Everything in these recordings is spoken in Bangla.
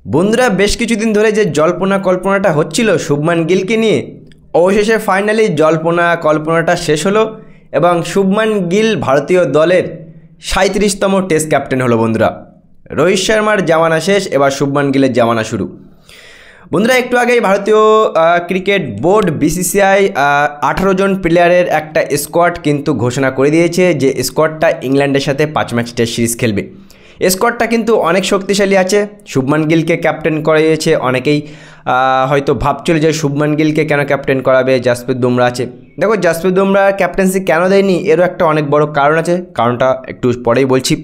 বন্ধুরা বেশ কিছুদিন ধরে যে জল্পনা কল্পনাটা হচ্ছিল শুভমান গিলকে নিয়ে, অবশেষে ফাইনালি জল্পনা কল্পনাটা শেষ হলো এবং শুভমান গিল ভারতীয় দলের 37তম টেস্ট ক্যাপ্টেন হলো। বন্ধুরা রোহিত শর্মার জামানা শেষ, এবার শুভমান গিলের জামানা শুরু। বন্ধুরা একটু আগেই ভারতীয় ক্রিকেট বোর্ড বিসিসিআই 18 জন প্লেয়ারের একটা স্কোয়াড কিন্তু ঘোষণা করে দিয়েছে, যে স্কোয়াডটা ইংল্যান্ডের সাথে 5 ম্যাচ টেস্ট সিরিজ খেলবে। স্কোয়াডটা কিন্তু অনেক শক্তিশালী আছে। শুভমান গিলকে ক্যাপ্টেন করিয়েছে, অনেকেই হয়তো ভাবছিল যে শুভমান গিলকে কেন ক্যাপ্টেন করাবে, জাসপ্রীত বুমরা আছে। দেখো জাসপ্রীত বুমরা ক্যাপ্টেন্সি কেন দেয়নি, এরও একটা অনেক বড় কারণ আছে, কারণটা একটু পরেই বলছি।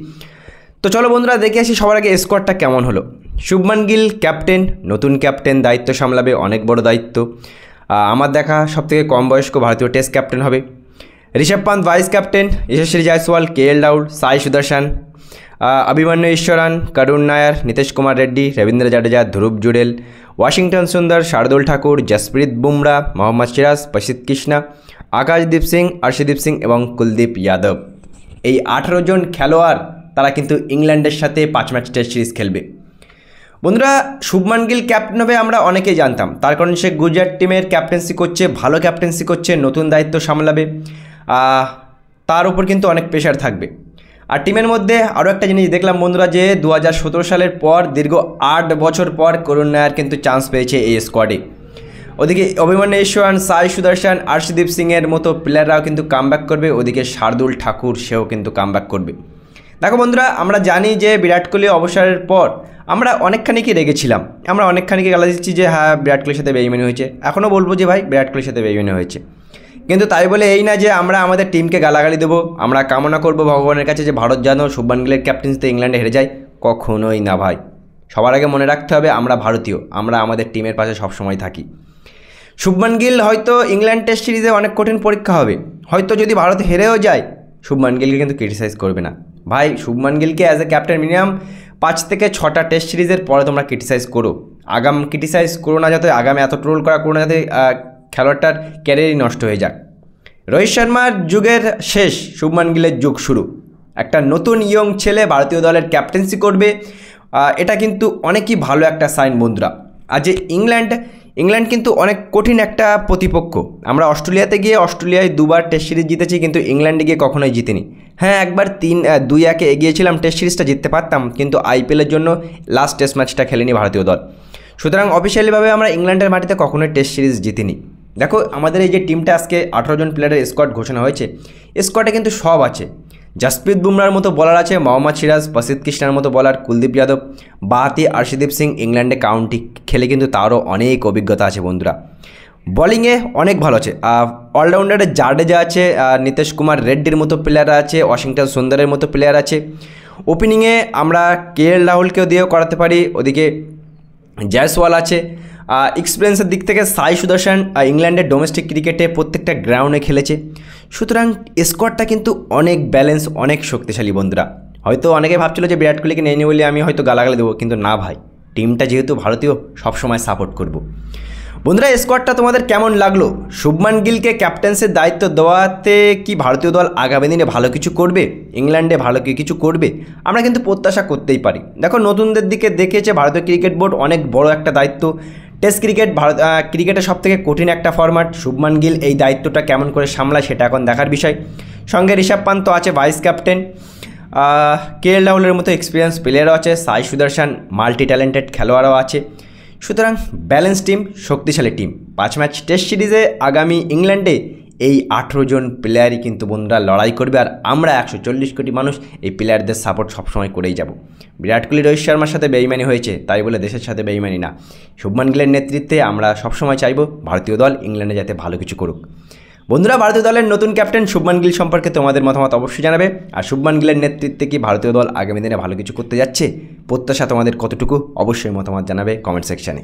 তো চলো বন্ধুরা দেখে আসি সবার আগে স্কোয়াডটা কেমন হলো। শুভমান গিল ক্যাপ্টেন, নতুন ক্যাপ্টেন, দায়িত্ব সামলাবে, অনেক বড় দায়িত্ব। আমার দেখা সবথেকে কম বয়স্ক ভারতীয় টেস্ট ক্যাপ্টেন হবে। ঋষভ পান্ত ভাইস ক্যাপ্টেন, যশস্বী জয়সওয়াল, কেএল রাহুল, সাই সুদর্শন, অভিমন্যু ঈশ্বরান, করুণ নায়ার, নীতিশ কুমার রেড্ডি, রবীন্দ্র জাডেজা, ধ্রুব জুড়েল, ওয়াশিংটন সুন্দর, শার্দুল ঠাকুর, জসপ্রীত বুমরা, মোহাম্মদ সিরাজ, প্রসিদ্ধ কৃষ্ণা, আকাশদীপ সিং, অর্শদীপ সিং এবং কুলদীপ যাদব। এই 18 জন খেলোয়াড় তারা কিন্তু ইংল্যান্ডের সাথে 5 ম্যাচ টেস্ট সিরিজ খেলবে। বন্ধুরা শুভমান গিল ক্যাপ্টেন হবে আমরা অনেকেই জানতাম, তার কারণ সে গুজরাট টিমের ক্যাপ্টেন্সি করছে, ভালো ক্যাপ্টেন্সি করছে, নতুন দায়িত্ব সামলাবে, তার উপর কিন্তু অনেক প্রেশার থাকবে। আর টিমের মধ্যে আরও একটা জিনিস দেখলাম বন্ধুরা, যে 2017 সালের পর দীর্ঘ 8 বছর পর করুণ নায়ার কিন্তু চান্স পেয়েছে এই স্কোয়াডে। ওদিকে অভিমন্যু ঈশ্বরান, সাই সুদর্শন, অর্শদীপ সিংয়ের মতো প্লেয়াররাও কিন্তু কামব্যাক করবে। ওদিকে শার্দুল ঠাকুর সেও কিন্তু কামব্যাক করবে। দেখো বন্ধুরা আমরা জানি যে বিরাট কোহলি অবসরের পর আমরা অনেকখানি রেগেছিলাম, আমরা অনেকখানি গালা দিচ্ছি যে হ্যাঁ বিরাট কোহলির সাথে বেইমানি হয়েছে। এখনও বলবো যে ভাই বিরাট কোহলির সাথে বেইমানি হয়েছে, কিন্তু তাই বলে এই না যে আমরা আমাদের টিমকে গালাগালি দেবো। আমরা কামনা করব ভগবানের কাছে যে ভারত যেন শুভমান গিলের ক্যাপ্টেন্সিতে ইংল্যান্ডে হেরে যায়, কখনোই না ভাই। সবার আগে মনে রাখতে হবে আমরা ভারতীয়, আমরা আমাদের টিমের পাশে সবসময় থাকি। শুভমান গিল হয়তো ইংল্যান্ড টেস্ট সিরিজে অনেক কঠিন পরীক্ষা হবে, হয়তো যদি ভারত হেরেও যায় শুভমান গিলকে কিন্তু ক্রিটিসাইজ করবে না ভাই। শুভমান গিলকে অ্যাজ এ ক্যাপ্টেন মিনিমাম 5 থেকে 6টা টেস্ট সিরিজের পরে তোমরা ক্রিটিসাইজ করো, ক্রিটিসাইজ করো না, যাতে আগামী এত ট্রোল করা করো না যাতে খেলোয়াড়টার ক্যারিয়ারই নষ্ট হয়ে যাক। রোহিত শর্মার যুগের শেষ, শুভমান গিলের যুগ শুরু। একটা নতুন ইয়ং ছেলে ভারতীয় দলের ক্যাপ্টেন্সি করবে, এটা কিন্তু অনেকই ভালো একটা সাইন বন্ধুরা। আর যে ইংল্যান্ড কিন্তু অনেক কঠিন একটা প্রতিপক্ষ। আমরা অস্ট্রেলিয়াতে গিয়ে অস্ট্রেলিয়ায় 2বার টেস্ট সিরিজ জিতেছি, কিন্তু ইংল্যান্ডে গিয়ে কখনোই জিতিনি। হ্যাঁ একবার 2-1 এগিয়েছিলাম, টেস্ট সিরিজটা জিততে পারতাম, কিন্তু আইপিএলের জন্য লাস্ট টেস্ট ম্যাচটা খেলেনি ভারতীয় দল। সুতরাং অফিসিয়ালিভাবে আমরা ইংল্যান্ডের মাটিতে কখনোই টেস্ট সিরিজ জিতিনি। দেখো আমাদের এই যে টিমটা আজকে 18 জন প্লেয়ারের স্কোয়াড ঘোষণা হয়েছে, স্কোয়াডে কিন্তু সব আছে। জাসপ্রীত বুমরার মতো বলার আছে, মোহাম্মদ সিরাজ, প্রসিদ্ধ কৃষ্ণার মতো বলার, কুলদীপ যাদব, বাহাতি অর্শদীপ সিং, ইংল্যান্ডে কাউন্টি খেলে কিন্তু তারও অনেক অভিজ্ঞতা আছে বন্ধুরা। বোলিংয়ে অনেক ভালো আছে, অলরাউন্ডারে জাডেজা আছে, নীতিশ কুমার রেড্ডির মতো প্লেয়ার আছে, ওয়াশিংটন সুন্দরের মতো প্লেয়ার আছে। ওপেনিংয়ে আমরা কেএল রাহুলকেও দিয়েও করাতে পারি, ওদিকে জয়সওয়াল আছে। এক্সপিরিয়েন্সের দিক থেকে সাই সুদর্শন ইংল্যান্ডের ডোমেস্টিক ক্রিকেটে প্রত্যেকটা গ্রাউন্ডে খেলেছে। সুতরাং স্কোয়াডটা কিন্তু অনেক ব্যালেন্স, অনেক শক্তিশালী বন্ধুরা। হয়তো অনেকে ভাবছিল যে বিরাট কোহলিকে নেয়নি বলে আমি হয়তো গালাগালি দেবো, কিন্তু না ভাই, টিমটা যেহেতু ভারতীয় সবসময় সাপোর্ট করব। বন্ধুরা স্কোয়াডটা তোমাদের কেমন লাগলো? শুভমান গিলকে ক্যাপ্টেন্সির দায়িত্ব দেওয়াতে কি ভারতীয় দল আগামী দিনে ভালো কিছু করবে, ইংল্যান্ডে ভালো কিছু করবে? আমরা কিন্তু প্রত্যাশা করতেই পারি। দেখো নতুনদের দিকে দেখেছে ভারতীয় ক্রিকেট বোর্ড, অনেক বড় একটা দায়িত্ব। টেস্ট ক্রিকেট ক্রিকেটের সবথেকে কঠিন একটা ফরম্যাট। শুভমান গিল এই দায়িত্বটা কেমন করে সামলায় সেটা এখন দেখার বিষয়। সঙ্গে ঋষভ পান্ত আছে ভাইস ক্যাপ্টেন, কেএল রাহুলের মতো এক্সপিরিয়েন্স প্লেয়ারও আছে, সাই সুদর্শন মাল্টি ট্যালেন্টেড খেলোয়াড়ও আছে। সুতরাং ব্যালেন্স টিম, শক্তিশালী টিম। 5 ম্যাচ টেস্ট সিরিজে আগামী ইংল্যান্ডে এই 18 জন প্লেয়ারই কিন্তু বন্ধুরা লড়াই করবে, আর আমরা 140 কোটি মানুষ এই প্লেয়ারদের সাপোর্ট সবসময় করেই যাব। বিরাট কোহলি রোহিত শর্মার সাথে বেইমানি হয়েছে তাই বলে দেশের সাথে বেইমানি না। শুভমান গিলের নেতৃত্বে আমরা সবসময় চাইব ভারতীয় দল ইংল্যান্ডে যাতে ভালো কিছু করুক। বন্ধুরা ভারতীয় দলের নতুন ক্যাপ্টেন শুভমান গিল সম্পর্কে তোমাদের মতামত অবশ্যই জানাবে। আর শুভমান গিলের নেতৃত্বে কি ভারতীয় দল আগামী দিনে ভালো কিছু করতে যাচ্ছে, প্রত্যাশা তোমাদের কতটুকু, অবশ্যই মতামত জানাবে কমেন্ট সেকশানে।